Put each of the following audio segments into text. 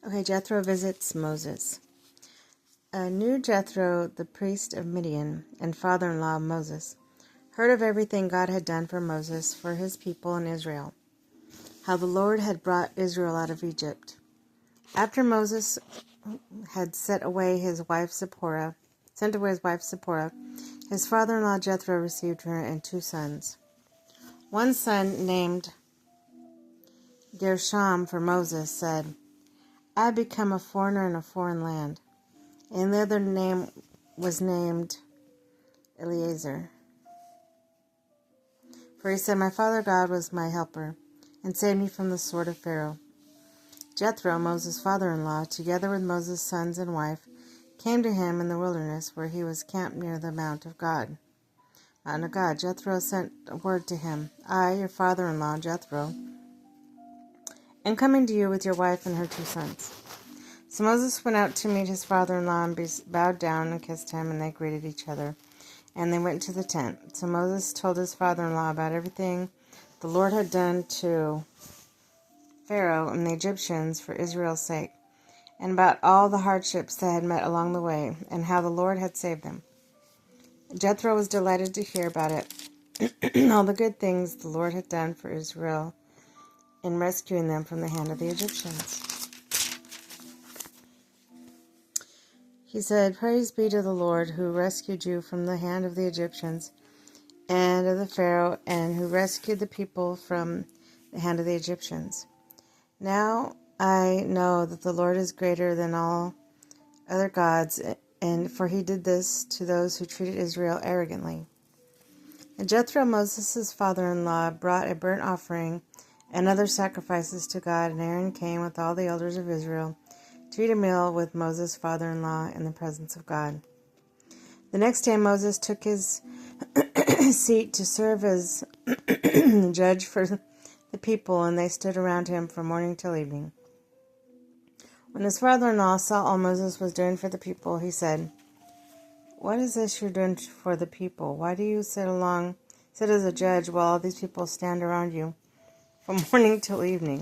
Okay, Jethro visits Moses. Knew Jethro, the priest of Midian and father-in-law of Moses, heard of everything God had done for Moses, for his people in Israel, how the Lord had brought Israel out of Egypt. After Moses had sent away his wife Zipporah, his father-in-law Jethro received her and 2 sons. One son, named Gershom for Moses, said, I have become a foreigner in a foreign land. And the other name was named Eleazar. For he said, my father God was my helper, and saved me from the sword of Pharaoh. Jethro, Moses' father-in-law, together with Moses' sons and wife, came to him in the wilderness, where he was camped near the mountain of God. Jethro sent word to him, I, your father-in-law, Jethro, am coming to you with your wife and her 2 sons. So Moses went out to meet his father-in-law and bowed down and kissed him, and they greeted each other. And they went to the tent. So Moses told his father-in-law about everything the Lord had done to Pharaoh and the Egyptians for Israel's sake, and about all the hardships they had met along the way, and how the Lord had saved them. Jethro was delighted to hear about it, all the good things the Lord had done for Israel in rescuing them from the hand of the Egyptians. He said, Praise be to the Lord, who rescued you from the hand of the Egyptians and of the Pharaoh, and who rescued the people from the hand of the Egyptians. Now I know that the Lord is greater than all other gods, and for he did this to those who treated Israel arrogantly. And Jethro, Moses' father-in-law, brought a burnt offering and other sacrifices to God, and Aaron came with all the elders of Israel to eat a meal with Moses' father-in-law in the presence of God. The next day Moses took his seat to serve as judge for the people, and they stood around him from morning till evening. When his father-in-law saw all Moses was doing for the people, he said, What is this you're doing for the people? Why do you sit as a judge while all these people stand around you from morning till evening?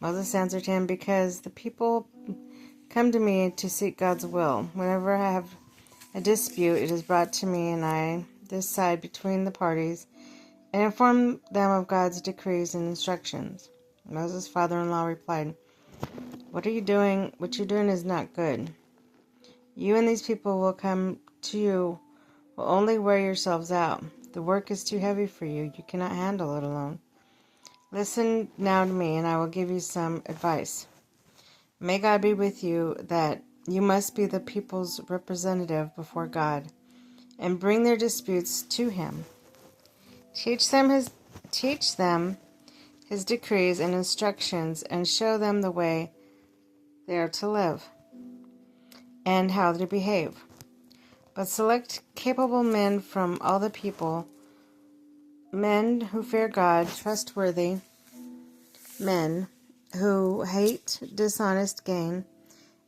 Moses answered him, Because the people come to me to seek God's will. Whenever I have a dispute, it is brought to me, and I decide between the parties and inform them of God's decrees and instructions. Moses' father-in-law replied, What you're doing is not good. You and these people will come to you will only wear yourselves out. The work is too heavy for you. You cannot handle it alone. Listen now to me, and I will give you some advice. May God be with you, that you must be the people's representative before God, and bring their disputes to him. Teach them his decrees and instructions, and show them the way they are to live, and how to behave. But select capable men from all the people, men who fear God, trustworthy men who hate dishonest gain,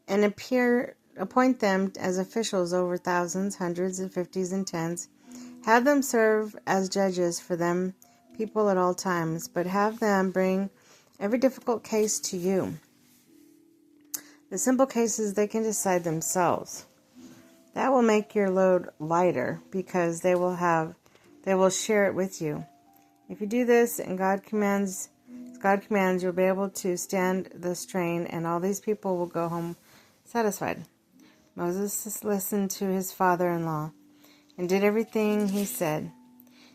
and appoint them as officials over thousands, hundreds, and fifties, and tens. Have them serve as judges for them people at all times, but have them bring every difficult case to you. The simple cases they can decide themselves. That will make your load lighter, because they will share it with you. If you do this, and God commands, you'll be able to stand the strain, and all these people will go home satisfied. Moses listened to his father-in-law and did everything he said.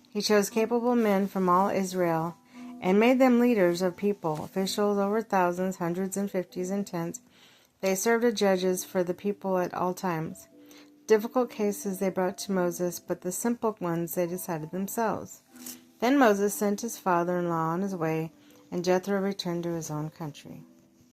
He chose capable men from all Israel and made them leaders of people, officials over thousands, hundreds, and fifties, and tens. They served as judges for the people at all times. Difficult cases they brought to Moses, but the simple ones they decided themselves. Then Moses sent his father-in-law on his way, and Jethro returned to his own country.